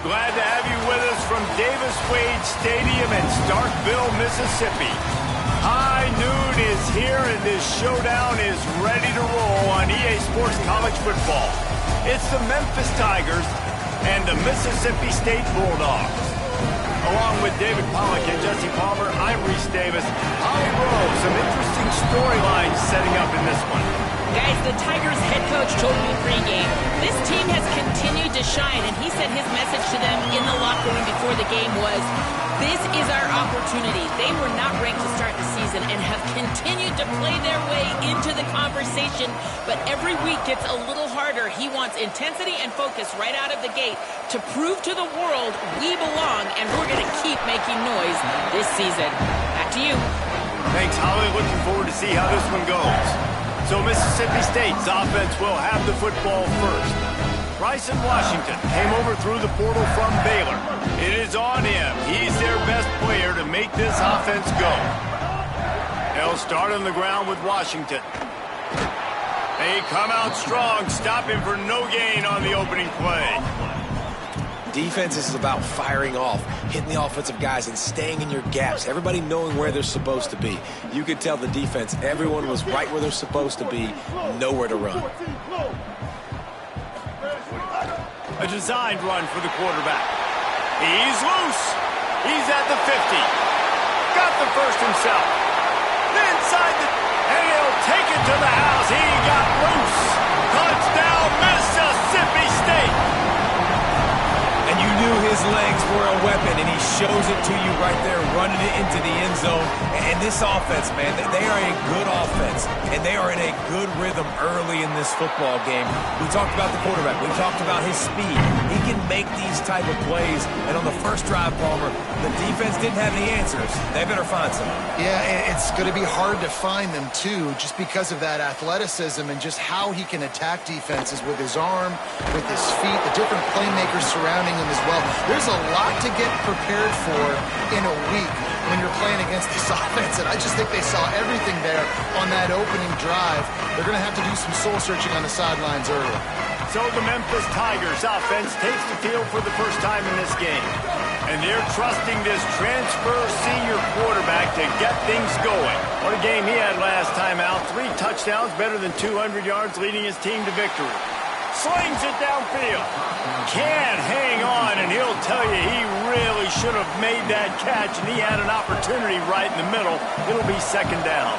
Glad to have you with us from Davis-Wade Stadium in Starkville, Mississippi. High noon is here, and this showdown is ready to roll on EA Sports College Football. It's the Memphis Tigers and the Mississippi State Bulldogs. Along with David Pollack and Jesse Palmer, I'm Reese Davis. Holly Rowe, some interesting storylines setting up in this one. Guys, the Tigers head coach told me pregame, this team has continued to shine, and he said his message to them in the locker room before the game was, this is our opportunity. They were not ranked to start the season and have continued to play their way into the conversation, but every week gets a little harder. He wants intensity and focus right out of the gate to prove to the world we belong, and we're going to keep making noise this season. Back to you. Thanks, Holly. Looking forward to see how this one goes. So Mississippi State's offense will have the football first. Bryson Washington came over through the portal from Baylor. It is on him. He's their best player to make this offense go. They'll start on the ground with Washington. They come out strong, stopping for no gain on the opening play. Defense is about firing off, hitting the offensive guys and staying in your gaps. Everybody knowing where they're supposed to be. You could tell the defense, everyone was right where they're supposed to be, nowhere to run. A designed run for the quarterback. He's loose. He's at the 50. Got the first himself. Inside the... and he'll take it to the house. He got loose. Touchdown, Mississippi State. And you knew his legs were a weapon, and he shows it to you right there, running it into the end zone. And this offense, man, they are a good offense, and they are in a good rhythm early in this football game. We talked about the quarterback. We talked about his speed. He can make these type of plays, and on the first drive, Palmer, the defense didn't have the answers. They better find some. Yeah, it's going to be hard to find them, too, just because of that athleticism and just how he can attack defenses with his arm, with his feet, the different playmakers surrounding him as well. There's a lot to get prepared for in a week when you're playing against this offense, and I just think they saw everything there on that opening drive. They're going to have to do some soul-searching on the sidelines early. So the Memphis Tigers offense takes the field for the first time in this game. And they're trusting this transfer senior quarterback to get things going. What a game he had last time out. 3 touchdowns, better than 200 yards, leading his team to victory. Slings it downfield. Can't hang on, and he'll tell you he really should have made that catch, and he had an opportunity right in the middle. It'll be second down.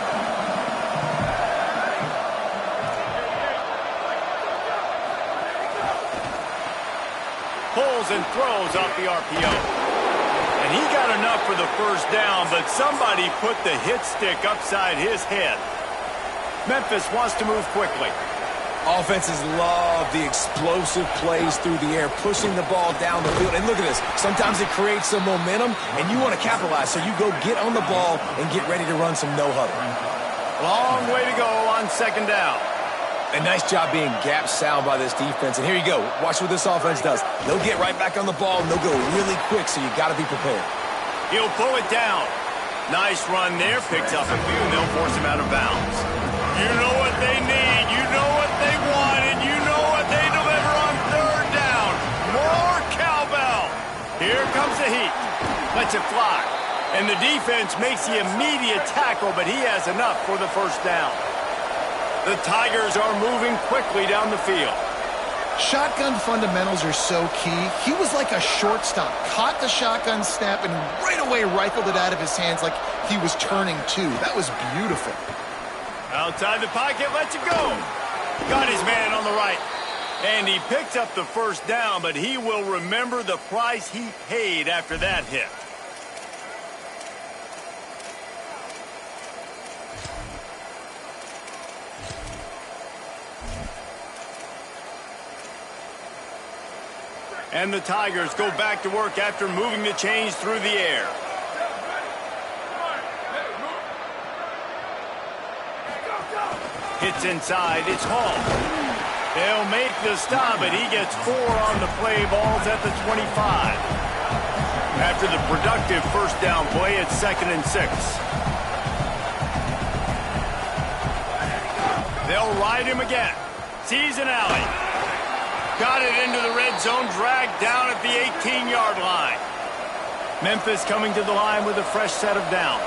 Pulls and throws off the RPO. And he got enough for the first down, but somebody put the hit stick upside his head. Memphis wants to move quickly. Offenses love the explosive plays through the air, pushing the ball down the field. And look at this. Sometimes it creates some momentum, and you want to capitalize. So you go get on the ball and get ready to run some no-huddle. Long way to go on second down. A nice job being gap sound by this defense. And here you go. Watch what this offense does. They'll get right back on the ball, and they'll go really quick, so you got to be prepared. He'll pull it down. Nice run there. Picks up a few, and they'll force him out of bounds. You know what they need. You know what they want, and you know what they deliver on third down. More cowbell. Here comes the heat. Lets it fly. And the defense makes the immediate tackle, but he has enough for the first down. The Tigers are moving quickly down the field. Shotgun fundamentals are so key. He was like a shortstop. Caught the shotgun snap and right away rifled it out of his hands like he was turning two. That was beautiful. Outside the pocket, lets it go. Got his man on the right. And he picks up the first down, but he will remember the price he paid after that hit. And the Tigers go back to work after moving the chains through the air. Hits inside, it's Hall. They'll make the stop, but he gets 4 on the play. Balls at the 25. After the productive first down play, it's 2nd and 6. They'll ride him again. Sees an alley. Got it into the red zone, dragged down at the 18-yard line. Memphis coming to the line with a fresh set of downs.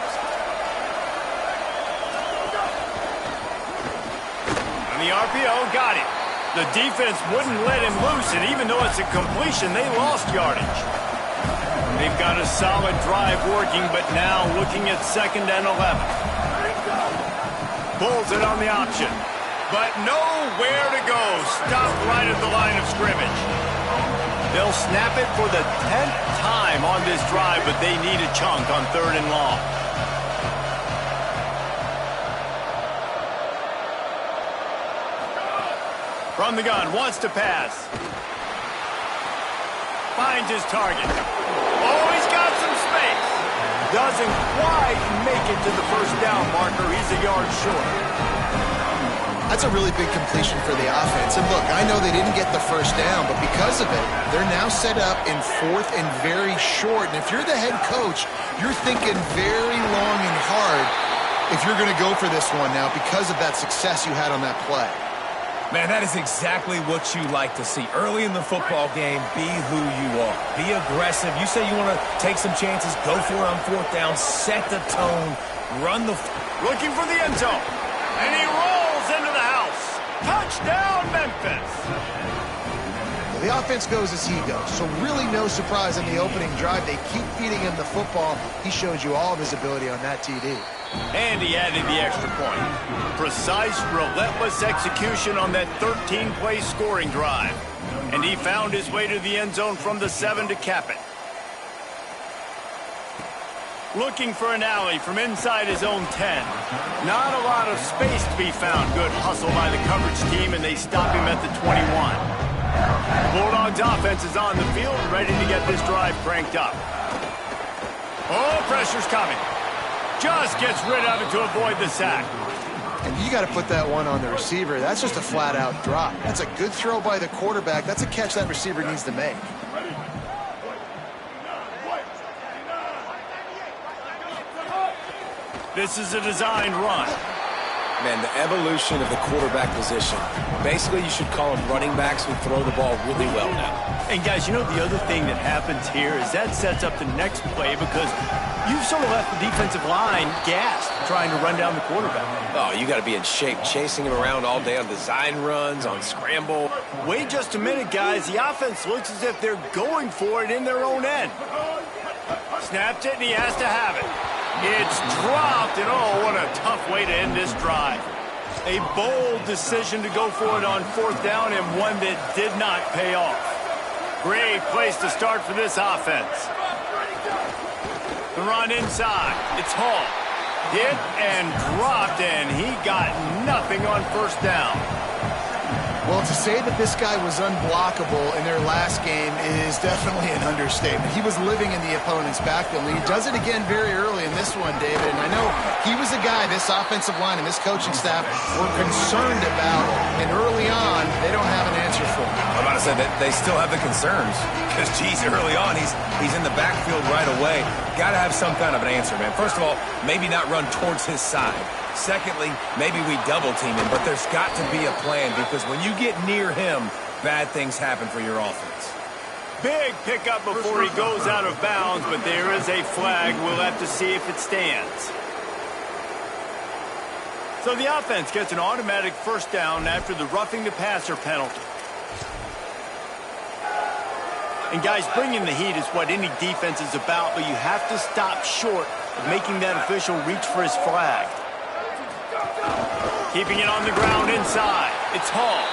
And the RPO got it. The defense wouldn't let him loose, and even though it's a completion, they lost yardage. They've got a solid drive working, but now looking at 2nd and 11. Pulls it on the option. But nowhere to go. Stopped right at the line of scrimmage. They'll snap it for the 10th time on this drive, but they need a chunk on 3rd and long. From the gun, wants to pass. Finds his target. Oh, he's got some space. Doesn't quite make it to the 1st down marker. He's a yard short. That's a really big completion for the offense. And look, I know they didn't get the 1st down, but because of it, they're now set up in 4th and very short. And if you're the head coach, you're thinking very long and hard if you're going to go for this one now because of that success you had on that play. Man, that is exactly what you like to see. Early in the football game, be who you are. Be aggressive. You say you want to take some chances, go for it on 4th down, set the tone, run the... Looking for the end zone. And he rolls into the house. Touchdown, Memphis. Well, the offense goes as he goes, so really no surprise in the opening drive. They keep feeding him the football. He showed you all of his ability on that TD. And he added the extra point. Precise, relentless execution on that 13-play scoring drive. And he found his way to the end zone from the 7 to cap it. Looking for an alley from inside his own 10. Not a lot of space to be found. Good hustle by the coverage team, and they stop him at the 21. Bulldogs offense is on the field, ready to get this drive cranked up. Oh, pressure's coming. Just gets rid of it to avoid the sack. And you got to put that one on the receiver. That's just a flat-out drop. That's a good throw by the quarterback. That's a catch that receiver needs to make. This is a designed run. Man, the evolution of the quarterback position. Basically, you should call them running backs who throw the ball really well now. And, guys, you know the other thing that happens here is that sets up the next play because you've sort of left the defensive line gassed trying to run down the quarterback. Oh, you got to be in shape, chasing him around all day on design runs, on scramble. Wait just a minute, guys. The offense looks as if they're going for it in their own end. Snapped it, and he has to have it. It's dropped, and oh, what a tough way to end this drive. A bold decision to go for it on 4th down and one that did not pay off. Great place to start for this offense. The run inside. It's Hall. Hit and dropped, and he got nothing on 1st down. Well, to say that this guy was unblockable in their last game is definitely an understatement. He was living in the opponent's backfield, and he does it again very early in this one, David. And I know he was a guy this offensive line and this coaching staff were concerned about, and early on, they don't have an answer for him. I'm about to say that they still have the concerns because, geez, early on, he's in the backfield right away. Got to have some kind of an answer, man. First of all, maybe not run towards his side. Secondly, maybe we double team him, but there's got to be a plan because when you get near him, bad things happen for your offense. Big pickup before he goes out of bounds, but there is a flag. We'll have to see if it stands. So the offense gets an automatic 1st down after the roughing the passer penalty. And guys, bringing the heat is what any defense is about, but you have to stop short of making that official reach for his flag. Keeping it on the ground inside. It's Hall.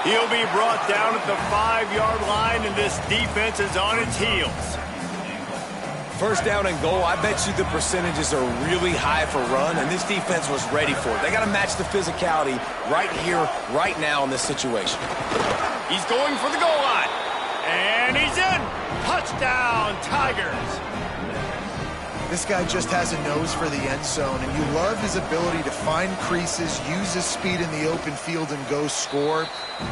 He'll be brought down at the 5-yard line, and this defense is on its heels. 1st down and goal, I bet you the percentages are really high for run, and this defense was ready for it. They got to match the physicality right here, right now in this situation. He's going for the goal line. And he's in. Touchdown, Tigers. This guy just has a nose for the end zone, and you love his ability to find creases, use his speed in the open field, and go score.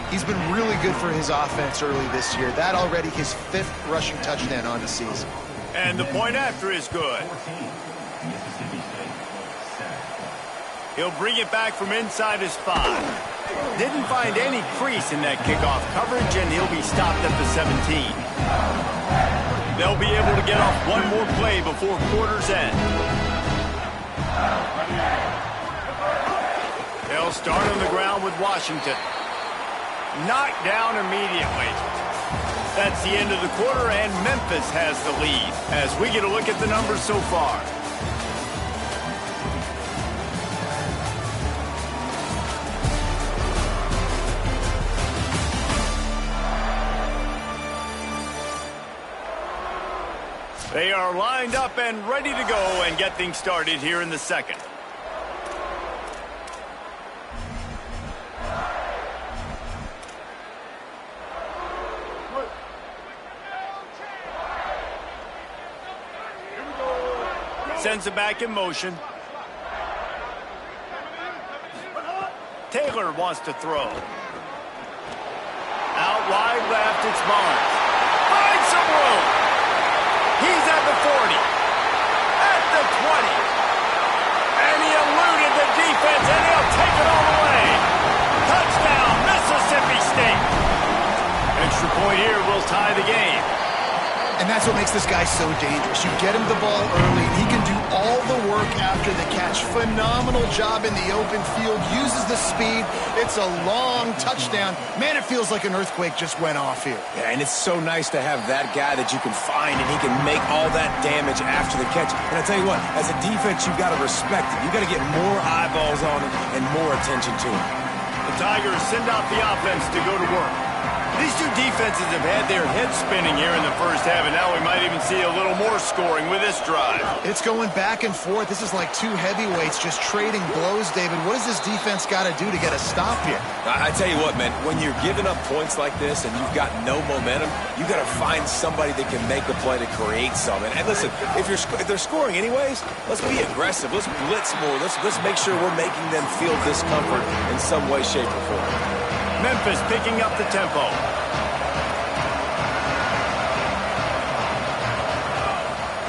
He's been really good for his offense early this year. That already his 5th rushing touchdown on the season. And the point after is good. He'll bring it back from inside his 5. Didn't find any crease in that kickoff coverage, and he'll be stopped at the 17. They'll be able to get off one more play before quarter's end. They'll start on the ground with Washington. Knocked down immediately. That's the end of the quarter, and Memphis has the lead as we get a look at the numbers so far. They are lined up and ready to go and get things started here in the second. Sends it back in motion. Taylor wants to throw. Out wide left, it's Barnes. Finds some room. He's at the 40. At the 20. And he eluded the defense, and he'll take it all the way. Touchdown, Mississippi State. Extra point here will tie the game. And that's what makes this guy so dangerous. You get him the ball early, and he can do all the work after the catch. Phenomenal job in the open field. Uses the speed. It's a long touchdown. Man, it feels like an earthquake just went off here. Yeah, and it's so nice to have that guy that you can find, and he can make all that damage after the catch. And I tell you what, as a defense, you've got to respect it. You've got to get more eyeballs on him and more attention to him. The Tigers send out the offense to go to work. These two defenses have had their heads spinning here in the first half, and now we might even see a little more scoring with this drive. It's going back and forth. This is like two heavyweights just trading blows, David. What does this defense got to do to get a stop here? I tell you what, man, when you're giving up points like this and you've got no momentum, you got to find somebody that can make a play to create something. And listen, if they're scoring anyways, let's be aggressive. Let's blitz more. Let's make sure we're making them feel discomfort in some way, shape, or form. Memphis picking up the tempo.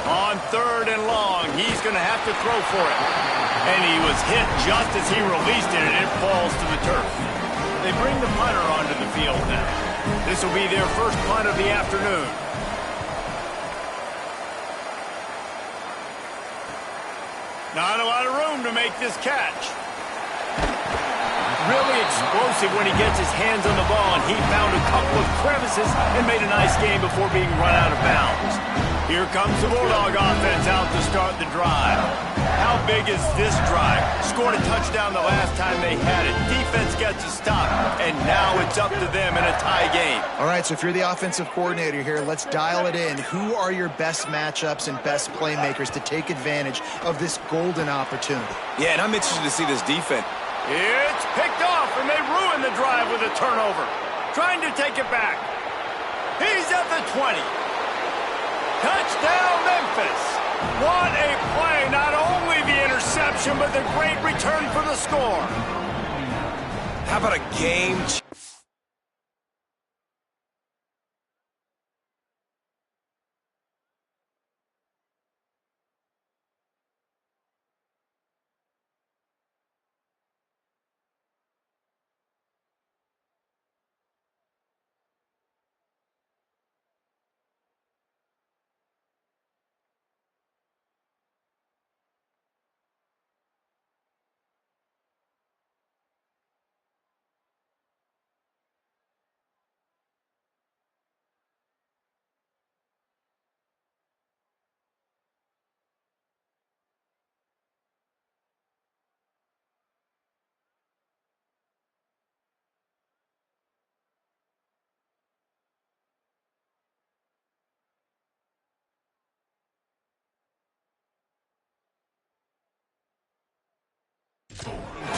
On third and long, he's going to have to throw for it. And he was hit just as he released it, and it falls to the turf. They bring the punter onto the field now. This will be their first punt of the afternoon. Not a lot of room to make this catch. Really explosive when he gets his hands on the ball, and he found a couple of crevices and made a nice game before being run out of bounds. Here comes the Bulldog offense out to start the drive. How big is this drive? Scored a touchdown the last time they had it. Defense gets a stop, and now it's up to them in a tie game. All right, so if you're the offensive coordinator here, let's dial it in. Who are your best matchups and best playmakers to take advantage of this golden opportunity? Yeah, and I'm interested to see this defense. It's picked off, and they ruin the drive with a turnover. Trying to take it back. He's at the 20. Touchdown, Memphis. What a play. Not only the interception, but the great return for the score. How about a game?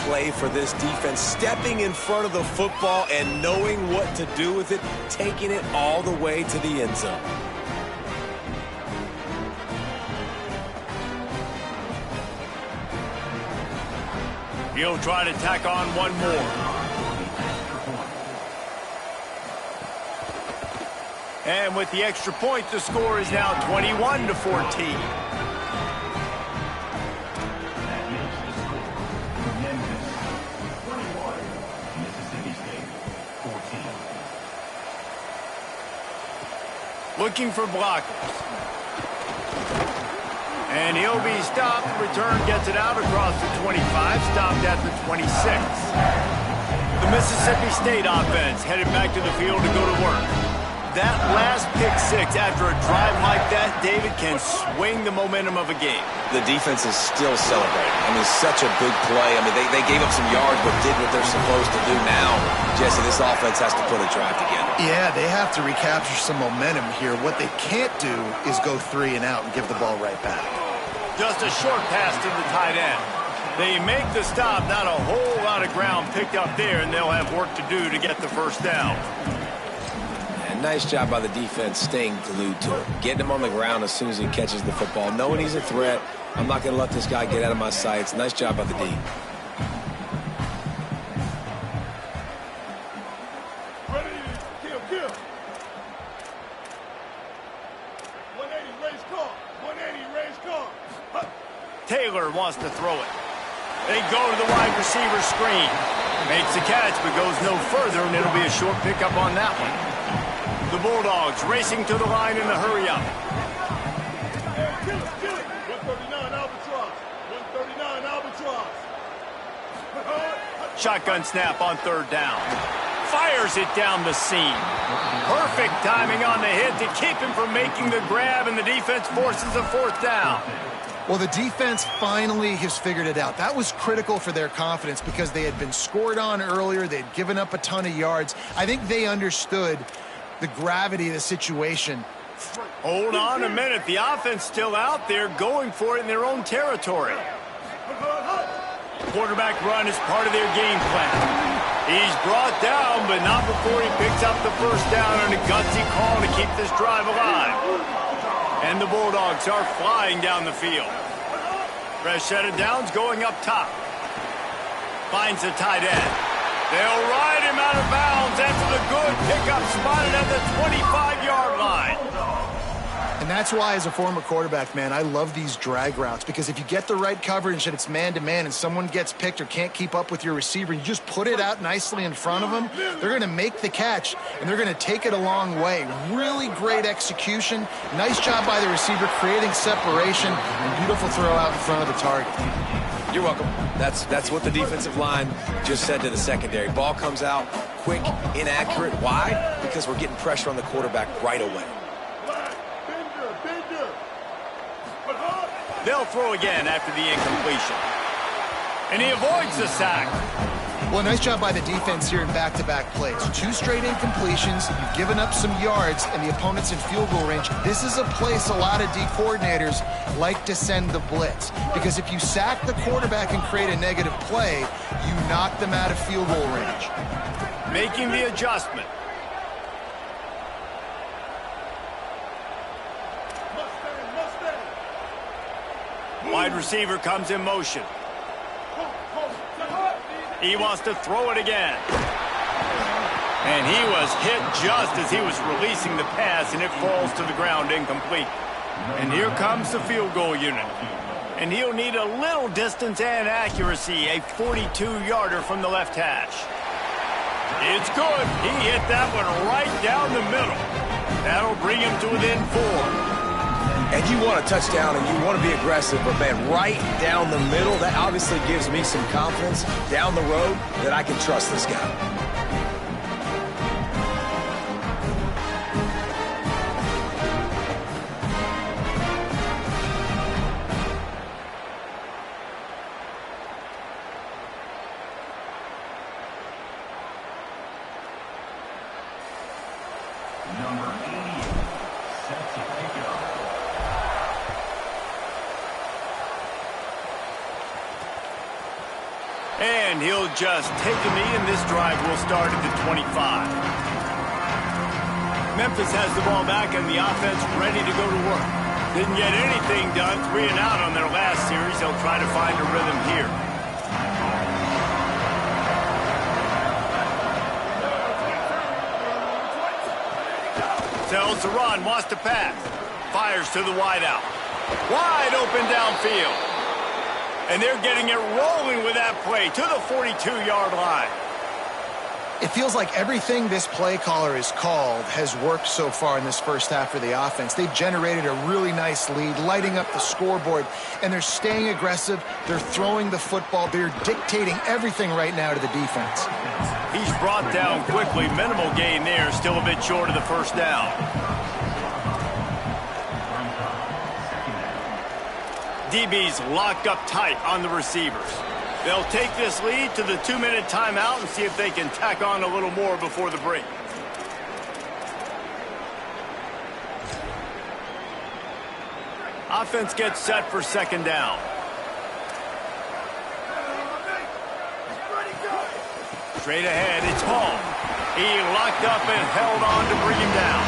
Play for this defense, stepping in front of the football and knowing what to do with it, taking it all the way to the end zone. He'll try to tack on one more. And with the extra point, the score is now 21-14. looking for blockers. And he'll be stopped. Return gets it out across the 25, stopped at the 26. The Mississippi State offense headed back to the field to go to work. That last pick six after a drive like that, David, can swing the momentum of a game. The defense is still celebrating. I mean, such a big play. I mean, they gave up some yards but did what they're supposed to do now. Jesse, this offense has to put a drive together. Yeah, they have to recapture some momentum here. What they can't do is go 3 and out and give the ball right back. Just a short pass to the tight end. They make the stop, not a whole lot of ground picked up there, and they'll have work to do to get the first down. And nice job by the defense staying glued to him. Getting him on the ground as soon as he catches the football. Knowing he's a threat, I'm not going to let this guy get out of my sights. Nice job by the D. Kill. 180, race car. 180, race car. Taylor wants to throw it. They go to the wide receiver screen. Makes the catch, but goes no further, and it'll be a short pickup on that one. The Bulldogs racing to the line in the hurry-up. Kill it. 139 Albatross. 139 Albatross. Shotgun snap on third down. Fires it down the seam. Perfect timing on the hit to keep him from making the grab, and the defense forces a fourth down. Well, the defense finally has figured it out. That was critical for their confidence because they had been scored on earlier. They'd given up a ton of yards. I think they understood the gravity of the situation. Hold on a minute. The offense still out there going for it in their own territory. Quarterback run is part of their game plan. He's brought down, but not before he picks up the first down on a gutsy call to keep this drive alive. And the Bulldogs are flying down the field. Fresh set of downs going up top. Finds the tight end. They'll ride him out of bounds after the good pickup spotted at the 25-yard line. And that's why, as a former quarterback, man, I love these drag routes because if you get the right coverage and it's man-to-man and someone gets picked or can't keep up with your receiver, you just put it out nicely in front of them, they're going to make the catch, and they're going to take it a long way. Really great execution. Nice job by the receiver creating separation and beautiful throw out in front of the target. You're welcome. That's what the defensive line just said to the secondary. Ball comes out quick, inaccurate. Why? Because we're getting pressure on the quarterback right away. They'll throw again after the incompletion. And he avoids the sack. Well, nice job by the defense here in back-to-back plays. 2 straight incompletions. You've given up some yards, and the opponent's in field goal range. This is a place a lot of D coordinators like to send the blitz. Because if you sack the quarterback and create a negative play, you knock them out of field goal range. Making the adjustment. Wide receiver comes in motion. He wants to throw it again. And he was hit just as he was releasing the pass, and it falls to the ground incomplete. And here comes the field goal unit. And he'll need a little distance and accuracy, a 42-yarder from the left hash. It's good. He hit that one right down the middle. That'll bring him to within 4. And you want a touchdown and you want to be aggressive, but man, right down the middle, that obviously gives me some confidence down the road that I can trust this guy. And he'll just take a knee, and this drive will start at the 25. Memphis has the ball back, and the offense ready to go to work. Didn't get anything done, 3 and out on their last series. They'll try to find a rhythm here. Tells to run, wants to pass. Fires to the wideout. Wide open downfield. And they're getting it rolling with that play to the 42-yard line. It feels like everything this play caller has called has worked so far in this first half for the offense. They've generated a really nice lead, lighting up the scoreboard, and they're staying aggressive. They're throwing the football. They're dictating everything right now to the defense. He's brought down quickly. Minimal gain there, still a bit short of the first down. DB's locked up tight on the receivers. They'll take this lead to the 2-minute timeout and see if they can tack on a little more before the break. Offense gets set for second down. Straight ahead, it's Hall. He locked up and held on to bring him down.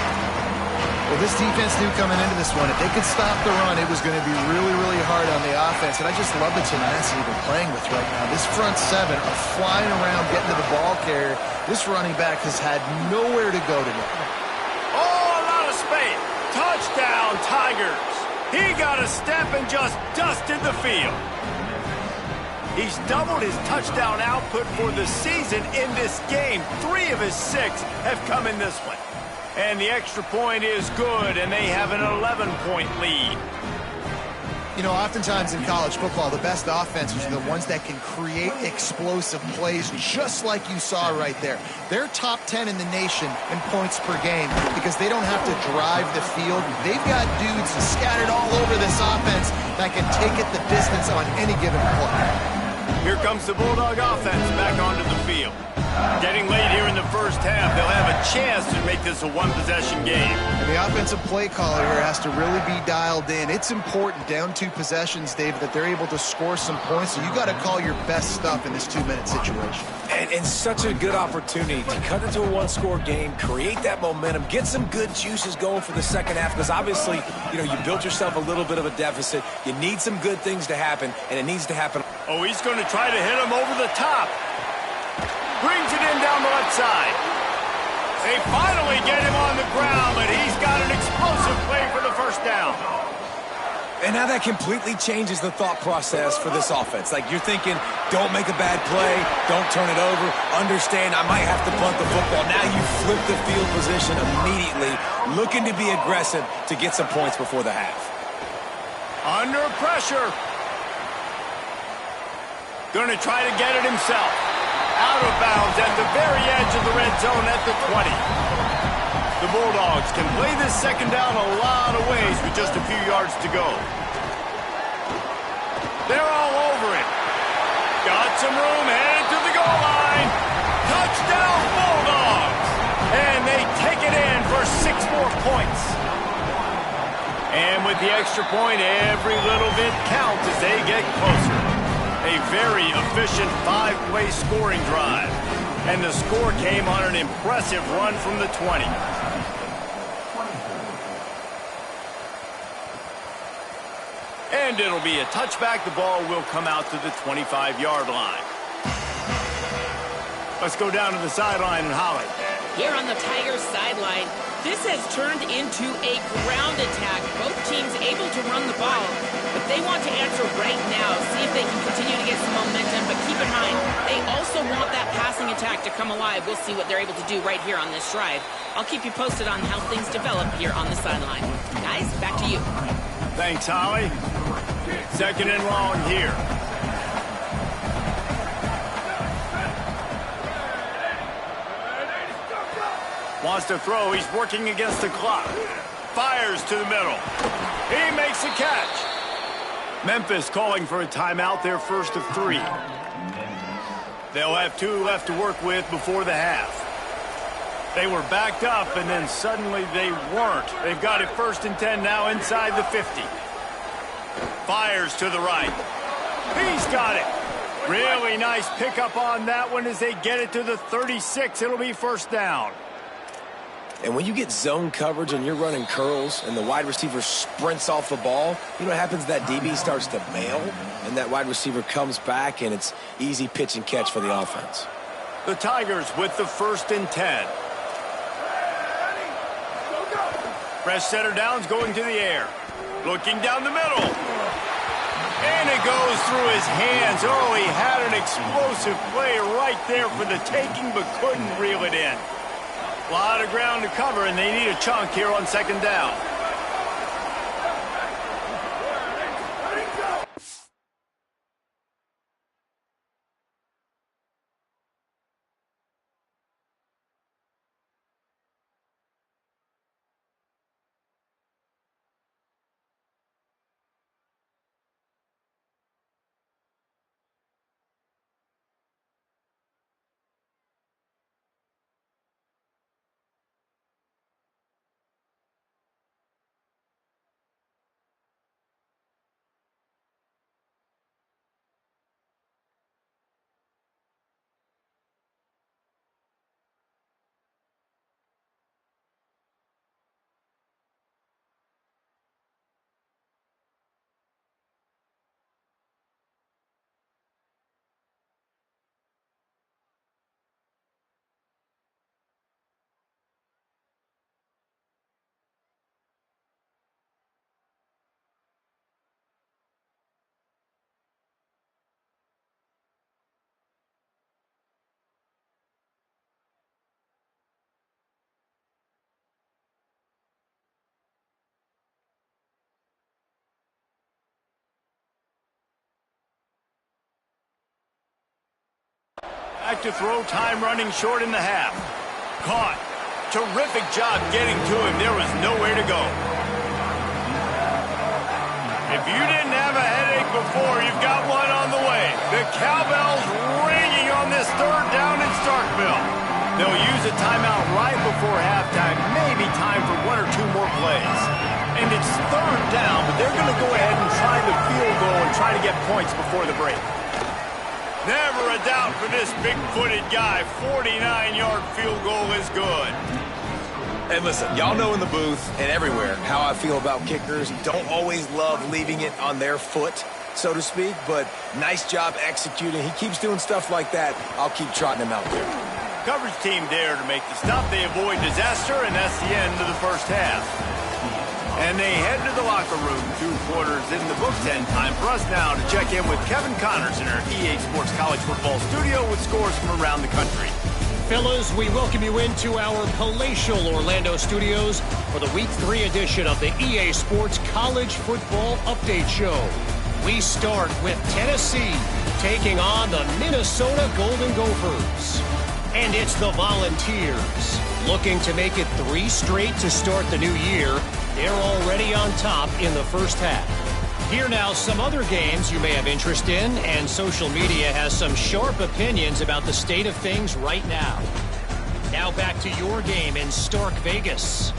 Well, this defense knew coming into this one, if they could stop the run, it was going to be really, really hard on the offense. And I just love the tenacity they're playing with right now. This front seven are flying around, getting to the ball carrier. This running back has had nowhere to go today. Oh, a lot of space. Touchdown, Tigers. He got a step and just dusted the field. He's doubled his touchdown output for the season in this game. 3 of his 6 have come in this one. And the extra point is good, and they have an 11-point lead. You know, oftentimes in college football, the best offenses are the ones that can create explosive plays, just like you saw right there. They're top 10 in the nation in points per game because they don't have to drive the field. They've got dudes scattered all over this offense that can take it the distance on any given play. Here comes the Bulldog offense back onto the field. Getting late here in the first half, they'll have a chance to make this a one-possession game. And the offensive play caller here has to really be dialed in. It's important, down 2 possessions, David, that they're able to score some points. So you got to call your best stuff in this 2-minute situation. And such a good opportunity to cut into a 1-score game, create that momentum, get some good juices going for the second half. Because obviously, you know, you built yourself a little bit of a deficit. You need some good things to happen, and it needs to happen. Oh, he's going to try to hit him over the top. Brings it in down the left side. They finally get him on the ground, but he's got an explosive play for the first down. And now that completely changes the thought process for this offense. Like, you're thinking, don't make a bad play, don't turn it over, understand I might have to punt the football. Now you flip the field position immediately, looking to be aggressive to get some points before the half. Under pressure. Going to try to get it himself. Out of bounds at the very edge of the red zone at the 20. The Bulldogs can play this second down a lot of ways with just a few yards to go. They're all over it. Got some room, headed to the goal line. Touchdown Bulldogs! And they take it in for 6 more points. And with the extra point, every little bit counts as they get closer. A very efficient 5-play scoring drive. And the score came on an impressive run from the 20. And it'll be a touchback. The ball will come out to the 25-yard line. Let's go down to the sideline and Holly. Here on the Tigers sideline, this has turned into a ground attack. Both teams able to run the ball, but they want to answer right now, see if they can continue to get some momentum. But keep in mind, they also want that passing attack to come alive. We'll see what they're able to do right here on this drive. I'll keep you posted on how things develop here on the sideline. Guys, back to you. Thanks, Holly. 2nd and long here. Wants to throw. He's working against the clock. Fires to the middle. He makes a catch. Memphis calling for a timeout, their first of 3. They'll have 2 left to work with before the half. They were backed up, and then suddenly they weren't. They've got it 1st and 10 now inside the 50. Fires to the right. He's got it. Really nice pickup on that one as they get it to the 36. It'll be 1st down. And when you get zone coverage and you're running curls and the wide receiver sprints off the ball, you know what happens? That DB starts to bail, and that wide receiver comes back, and it's easy pitch and catch for the offense. The Tigers with the 1st and 10. Fresh center downs going to the air. Looking down the middle. And it goes through his hands. Oh, he had an explosive play right there for the taking, but couldn't reel it in. A lot of ground to cover, and they need a chunk here on second down. Back to throw, time running short in the half. Caught. Terrific job getting to him. There was nowhere to go. If you didn't have a headache before, you've got one on the way. The cowbell's ringing on this third down in Starkville. They'll use a timeout right before halftime. Maybe time for one or two more plays. And it's third down, but they're going to go ahead and try the field goal and try to get points before the break. Never a doubt for this big-footed guy. 49-yard field goal is good. And listen, y'all know in the booth and everywhere how I feel about kickers. Don't always love leaving it on their foot, so to speak, but nice job executing. He keeps doing stuff like that. I'll keep trotting him out there. Coverage team there to make the stop. They avoid disaster, and that's the end of the first half. And they head to the locker room. 2 quarters in the books, and time for us now to check in with Kevin Connors in our EA Sports College Football studio with scores from around the country. Fellas, we welcome you into our palatial Orlando studios for the Week 3 edition of the EA Sports College Football Update Show. We start with Tennessee taking on the Minnesota Golden Gophers. And it's the Volunteers looking to make it 3 straight to start the new year. They're already on top in the first half. Here now some other games you may have interest in, and social media has some sharp opinions about the state of things right now. Now back to your game in Stark Vegas.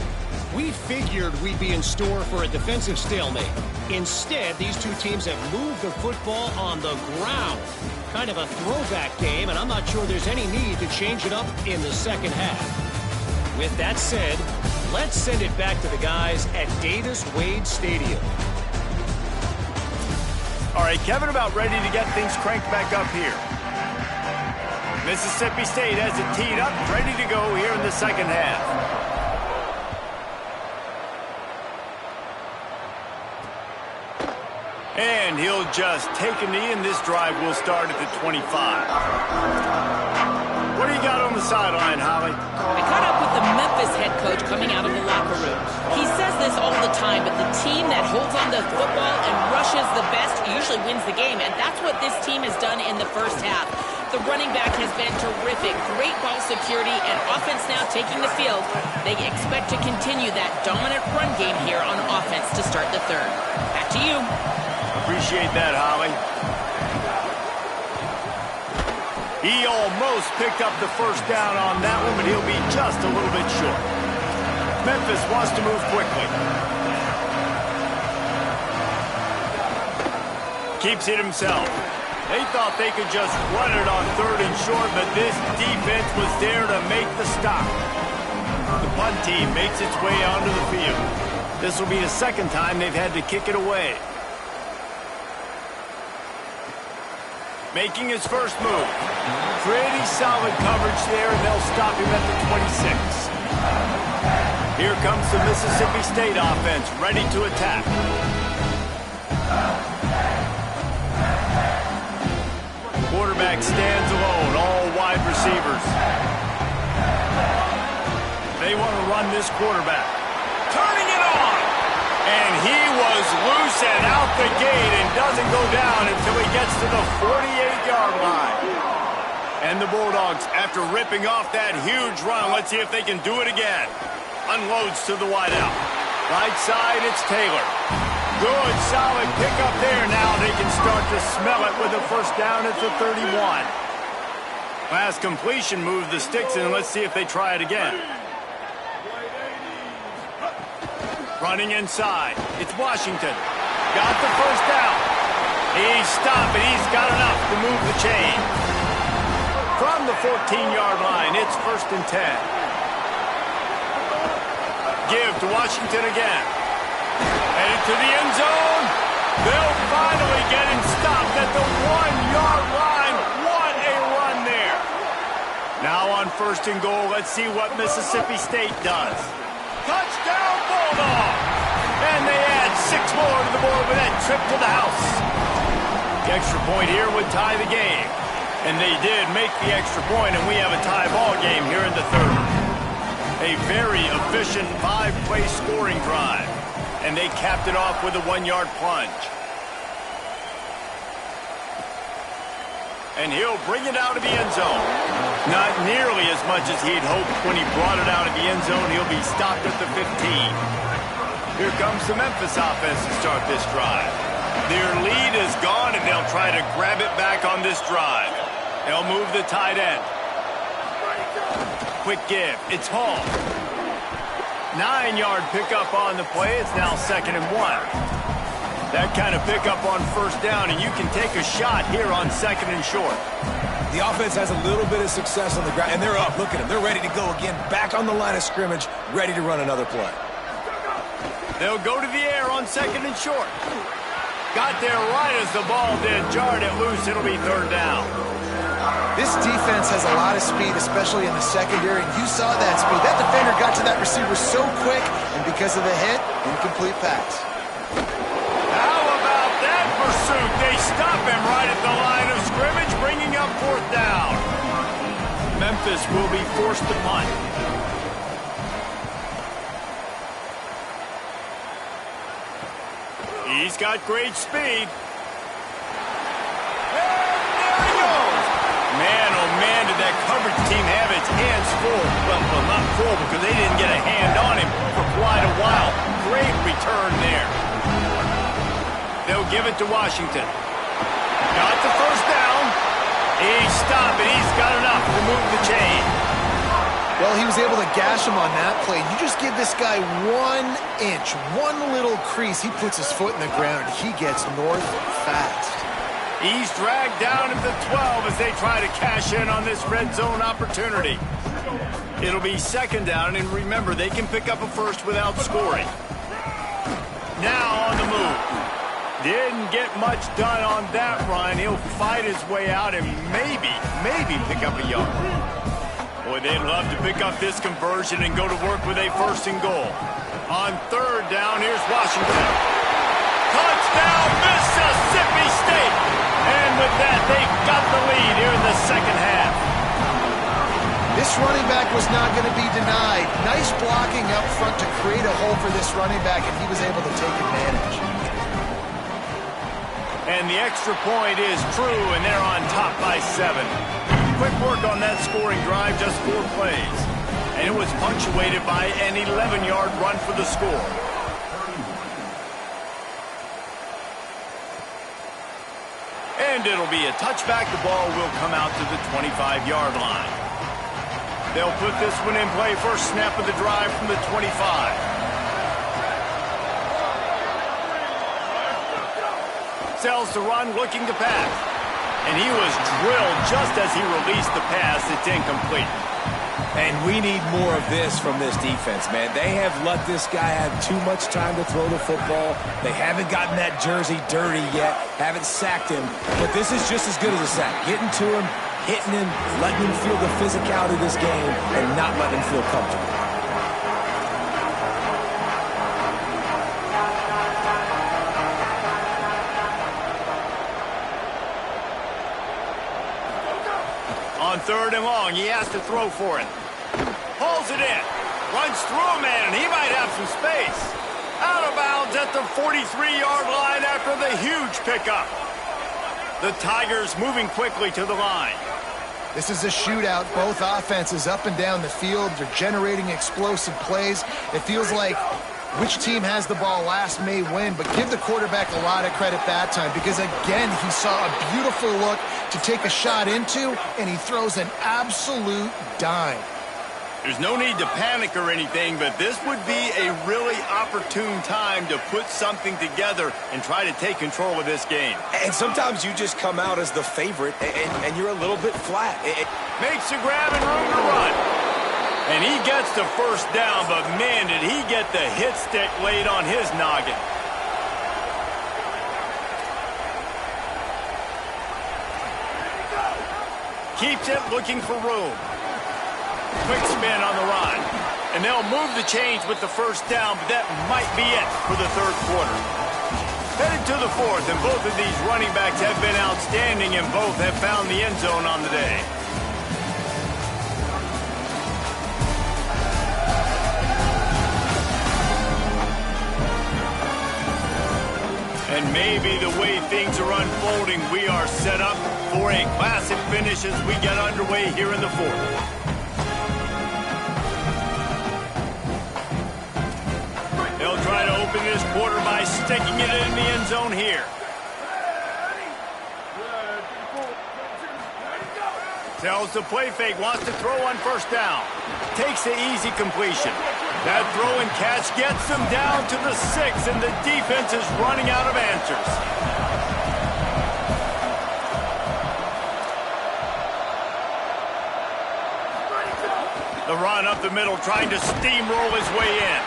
We figured we'd be in store for a defensive stalemate. Instead, these two teams have moved the football on the ground. Kind of a throwback game, and I'm not sure there's any need to change it up in the second half. With that said, let's send it back to the guys at Davis-Wade Stadium. All right, Kevin, about ready to get things cranked back up here. Mississippi State has it teed up, ready to go here in the second half. And he'll just take a knee, and this drive will start at the 25. What do you got on the sideline, Holly? I caught up with the Memphis head coach coming out of the locker room. He says this all the time, but the team that holds on to the football and rushes the best usually wins the game, and that's what this team has done in the first half. The running back has been terrific. Great ball security and offense now taking the field. They expect to continue that dominant run game here on offense to start the third. Back to you. Appreciate that, Holly. He almost picked up the first down on that one, but he'll be just a little bit short. Memphis wants to move quickly. Keeps it himself. They thought they could just run it on third and short, but this defense was there to make the stop. The punt team makes its way onto the field. This will be the second time they've had to kick it away. Making his first move. Pretty solid coverage there, and they'll stop him at the 26. Here comes the Mississippi State offense, ready to attack. Quarterback stands alone, all wide receivers. They want to run this quarterback. Turning it on! And he was loose and out the gate and doesn't go down until he gets to the 48-yard line. And the Bulldogs, after ripping off that huge run, let's see if they can do it again. Unloads to the wideout. Right side, it's Taylor. Good, solid pickup there. Now they can start to smell it with a first down at the 31. Last completion moved the sticks in. Let's see if they try it again. Running inside. It's Washington. Got the first down. He's stopped it. He's got enough to move the chain. From the 14-yard line, it's 1st and 10. Give to Washington again. Headed to the end zone. They'll finally get him stopped at the 1-yard line. What a run there. Now on 1st and goal, let's see what Mississippi State does. Touchdown, Bulldog! And they add 6 more to the board with that trip to the house. The extra point here would tie the game. And they did make the extra point, and we have a tie ball game here in the 3rd. A very efficient 5-play scoring drive. And they capped it off with a 1-yard plunge. And he'll bring it out of the end zone. Not nearly as much as he'd hoped when he brought it out of the end zone. He'll be stopped at the 15. Here comes the Memphis offense to start this drive. Their lead is gone, and they'll try to grab it back on this drive. They'll move the tight end. Quick give. It's Hall. 9-yard pickup on the play. It's now 2nd and 1. That kind of pickup on 1st down, and you can take a shot here on 2nd and short. The offense has a little bit of success on the ground, and they're up. Look at them. They're ready to go again. Back on the line of scrimmage, ready to run another play. They'll go to the air on 2nd and short. Got there right as the ball did. Jarred it loose. It'll be 3rd down. This defense has a lot of speed, especially in the secondary, and you saw that speed. That defender got to that receiver so quick, and because of the hit, incomplete pass. How about that pursuit? They stop him right at the line of scrimmage, bringing up 4th down. Memphis will be forced to punt. He's got great speed. Man, oh man, did that coverage team have its hands full. Well, not full because they didn't get a hand on him for quite a while. Great return there. They'll give it to Washington. Got the first down. He's stopped, and he's got enough to move the chain. Well, he was able to gash him on that play. You just give this guy 1 inch, one little crease. He puts his foot in the ground, and he gets north fast. He's dragged down at the 12 as they try to cash in on this red zone opportunity. It'll be 2nd down, and remember, they can pick up a first without scoring. Now on the move. Didn't get much done on that run. He'll fight his way out and maybe pick up a yard. Boy, they'd love to pick up this conversion and go to work with a 1st and goal. On 3rd down, here's Washington. Touchdown, Mississippi State! And with that, they've got the lead here in the 2nd half. This running back was not going to be denied. Nice blocking up front to create a hole for this running back, and he was able to take advantage. And the extra point is true, and they're on top by 7. Quick work on that scoring drive, just 4 plays. And it was punctuated by an 11-yard run for the score. And it'll be a touchback. The ball will come out to the 25-yard line. They'll put this one in play. First snap of the drive from the 25. Sells to run, looking to pass. And he was drilled just as he released the pass. It's incomplete. And we need more of this from this defense, man. They have let this guy have too much time to throw the football. They haven't gotten that jersey dirty yet, haven't sacked him. But this is just as good as a sack. Getting to him, hitting him, letting him feel the physicality of this game, and not letting him feel comfortable. On 3rd and long, he has to throw for it. Pulls it in. Runs through a man, and he might have some space. Out of bounds at the 43-yard line after the huge pickup. The Tigers moving quickly to the line. This is a shootout. Both offenses up and down the field. They're generating explosive plays. It feels like which team has the ball last may win, but give the quarterback a lot of credit that time because, again, he saw a beautiful look to take a shot into, and he throws an absolute dime. There's no need to panic or anything, but this would be a really opportune time to put something together and try to take control of this game. And sometimes you just come out as the favorite, and you're a little bit flat. Makes the grab and room to run. And he gets the first down, but man, did he get the hit stick laid on his noggin. Keeps it looking for room. Quick spin on the run. And they'll move the chains with the first down, but that might be it for the 3rd quarter. Headed to the 4th, and both of these running backs have been outstanding, and both have found the end zone on the day. And maybe the way things are unfolding, we are set up for a classic finish as we get underway here in the 4th. They'll try to open this quarter by sticking it in the end zone here. Tells the play fake, wants to throw on 1st down. Takes the easy completion. That throw and catch gets them down to the 6, and the defense is running out of answers. The run up the middle, trying to steamroll his way in.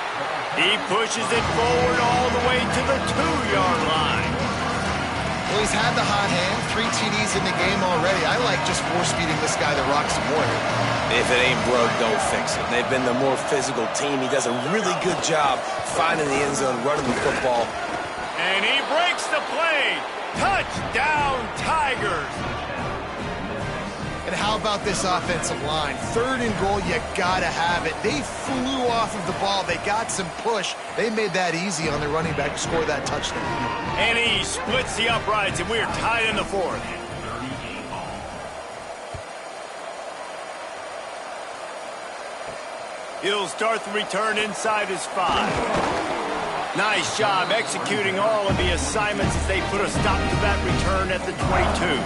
He pushes it forward all the way to the 2-yard line. Well, he's had the hot hand, 3 TDs in the game already. I like just force-feeding this guy the rock some more. If it ain't broke, don't fix it. They've been the more physical team. He does a really good job finding the end zone, running the football. And he breaks the play. Touchdown, Tigers. And how about this offensive line? 3rd and goal, you gotta have it. They flew off of the ball. They got some push. They made that easy on their running back to score that touchdown. And he splits the uprights, and we are tied in the 4th. He'll start the return inside his 5. Nice job executing all of the assignments as they put a stop to that return at the 22.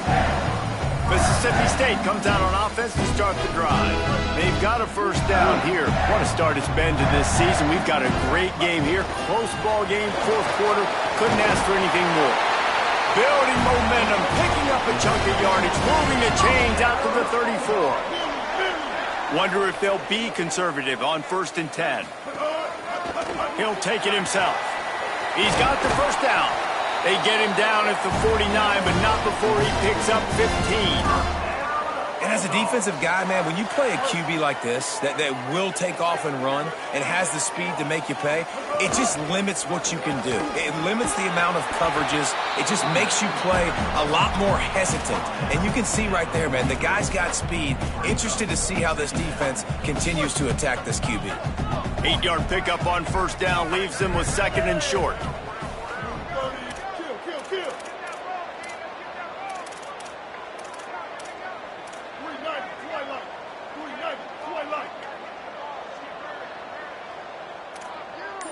Mississippi State comes out on offense to start the drive. They've got a 1st down here. What a start it's been to this season. We've got a great game here. Close ball game, 4th quarter. Couldn't ask for anything more. Building momentum, picking up a chunk of yardage, moving the chains out to the 34. Wonder if they'll be conservative on 1st and 10. He'll take it himself. He's got the 1st down. They get him down at the 49, but not before he picks up 15. And as a defensive guy, man, when you play a QB like this that will take off and run and has the speed to make you pay, it just limits what you can do. It limits the amount of coverages. It just makes you play a lot more hesitant. And you can see right there, man, the guy's got speed. Interested to see how this defense continues to attack this QB. 8-yard pickup on 1st down leaves them with 2nd and short.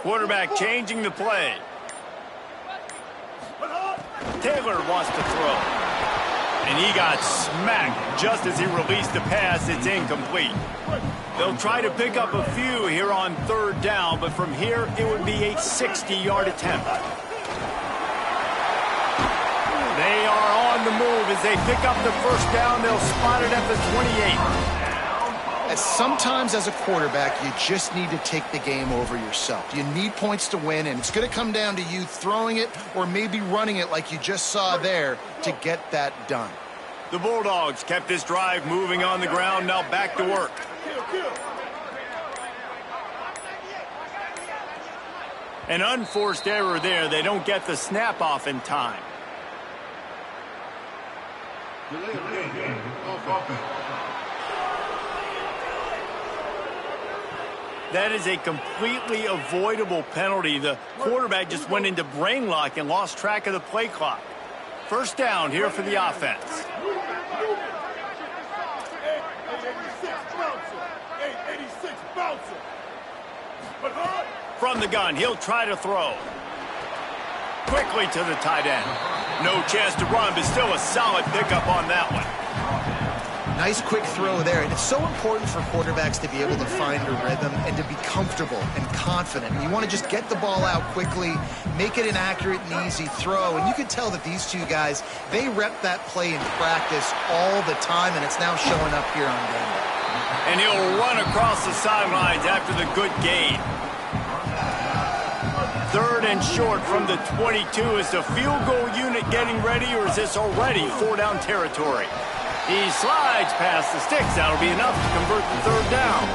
Quarterback changing the play. Taylor wants to throw. And he got smacked just as he released the pass. It's incomplete. They'll try to pick up a few here on 3rd down, but from here it would be a 60-yard attempt. They are on the move as they pick up the 1st down. They'll spot it at the 28. Sometimes as a quarterback, you just need to take the game over yourself. You need points to win, and it's going to come down to you throwing it or maybe running it like you just saw there to get that done. The Bulldogs kept this drive moving on the ground. Now back to work. An unforced error there. They don't get the snap off in time. Delay of game. Off offense. That is a completely avoidable penalty. The quarterback just went into brain lock and lost track of the play clock. First down here for the offense. 886 bouncer. From the gun, he'll try to throw. Quickly to the tight end. No chance to run, but still a solid pickup on that one. Nice quick throw there, and it's so important for quarterbacks to be able to find a rhythm and to be comfortable and confident. You want to just get the ball out quickly, make it an accurate and easy throw, and you can tell that these two guys, they rep that play in practice all the time, and it's now showing up here on game day. And he'll run across the sidelines after the good gain. Third and short from the 22. Is the field goal unit getting ready, or is this already 4-down territory? He slides past the sticks. That'll be enough to convert the third down.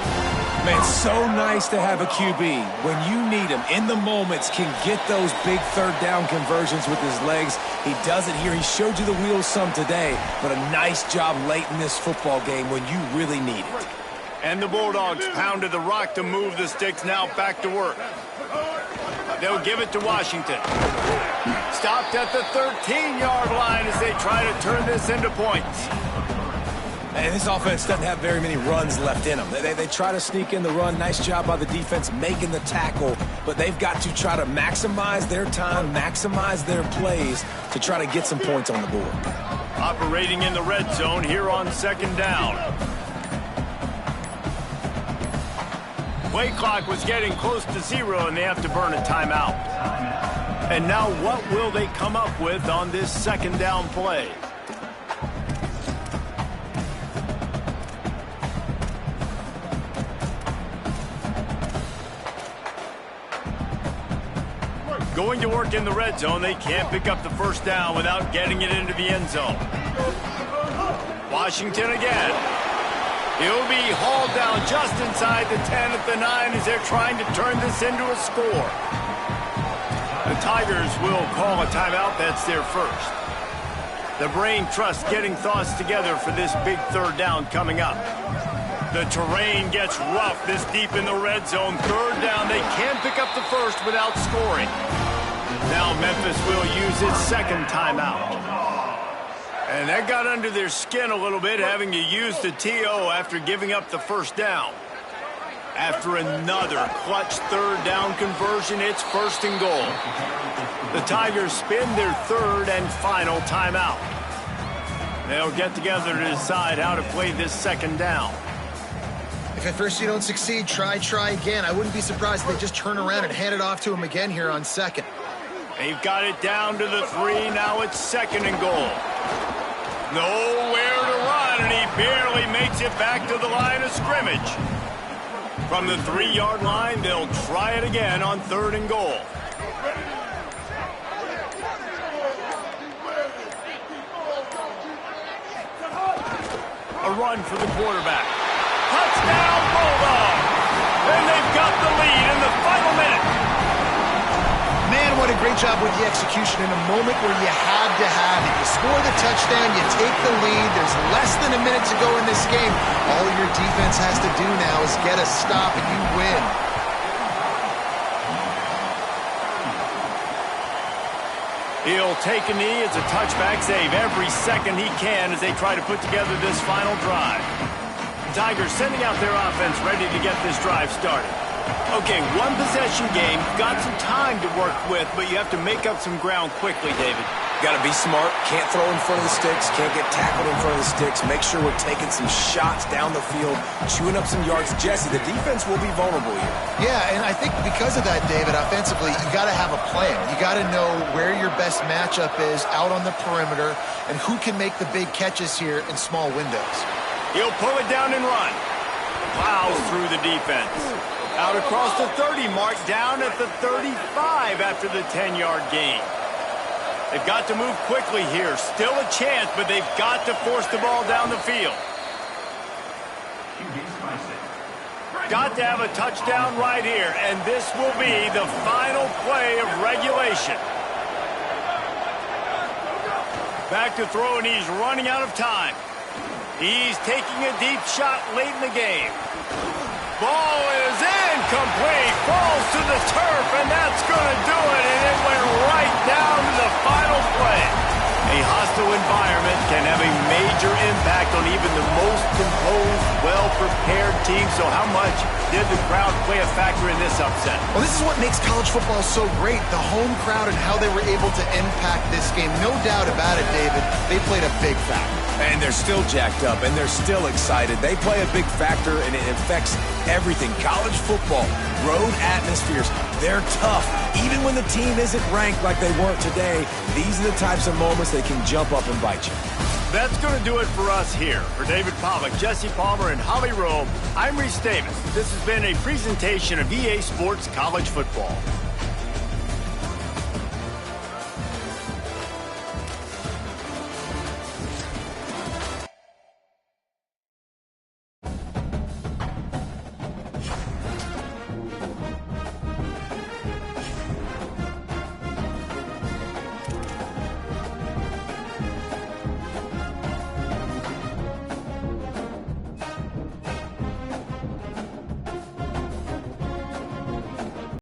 Man, so nice to have a QB. When you need him, in the moments, can get those big third down conversions with his legs. He does it here. He showed you the wheels some today, but a nice job late in this football game when you really need it. And the Bulldogs pounded the rock to move the sticks. Now back to work. They'll give it to Washington. Stopped at the 13-yard line as they try to turn this into points. And this offense doesn't have very many runs left in them. They try to sneak in the run. Nice job by the defense making the tackle. But they've got to try to maximize their time, maximize their plays to try to get some points on the board. Operating in the red zone here on second down. Play clock was getting close to 0, and they have to burn a timeout. And now what will they come up with on this second down play? Going to work in the red zone. They can't pick up the first down without getting it into the end zone. Washington again. He'll be hauled down just inside the 10 at the 9 as they're trying to turn this into a score. The Tigers will call a timeout. That's their first. The Brain Trust getting thoughts together for this big third down coming up. The terrain gets rough this deep in the red zone. Third down. They can't pick up the first without scoring. Now Memphis will use its second timeout. And that got under their skin a little bit, having to use the TO after giving up the first down. After another clutch third down conversion, it's first and goal. The Tigers spin their third and final timeout. They'll get together to decide how to play this second down. If at first you don't succeed, try again. I wouldn't be surprised if they just turn around and hand it off to him again here on second. They've got it down to the 3. Now it's second and goal. Nowhere to run, and he barely makes it back to the line of scrimmage. From the 3-yard line, they'll try it again on third and goal. A run for the quarterback. Touchdown, Bulldogs! And they've got the lead in the final minute. Man, what a great job with the execution in a moment where you had to have it. You score the touchdown, you take the lead. There's less than a minute to go in this game. All your defense has to do now is get a stop and you win. He'll take a knee. It's a touchback save every second he can as they try to put together this final drive. Tigers sending out their offense ready to get this drive started. Okay, one possession game. Got some time to work with, but you have to make up some ground quickly, David. Got to be smart. Can't throw in front of the sticks. Can't get tackled in front of the sticks. Make sure we're taking some shots down the field, chewing up some yards. Jesse, the defense will be vulnerable here. Yeah, and I think because of that, David, offensively, you got to have a plan. You got to know where your best matchup is out on the perimeter and who can make the big catches here in small windows. He'll pull it down and run. Plows through the defense. Out across the 30 mark, down at the 35 after the 10-yard gain. They've got to move quickly here. Still a chance, but they've got to force the ball down the field. Got to have a touchdown right here, and this will be the final play of regulation. Back to throw, and he's running out of time. He's taking a deep shot late in the game. Ball is in, incomplete, falls to the turf, and that's going to do it, and it went right down to the final play. A hostile environment can have a major impact on even the most composed, well-prepared team, so how much did the crowd play a factor in this upset? Well, this is what makes college football so great, the home crowd and how they were able to impact this game. No doubt about it, David, they played a big factor. And they're still jacked up, and they're still excited. They play a big factor, and it affects everything. College football, road atmospheres, they're tough. Even when the team isn't ranked like they weren't today, these are the types of moments that can jump up and bite you. That's going to do it for us here. For David Pollack, Jesse Palmer, and Holly Rome, I'm Reese Davis. This has been a presentation of EA Sports College Football.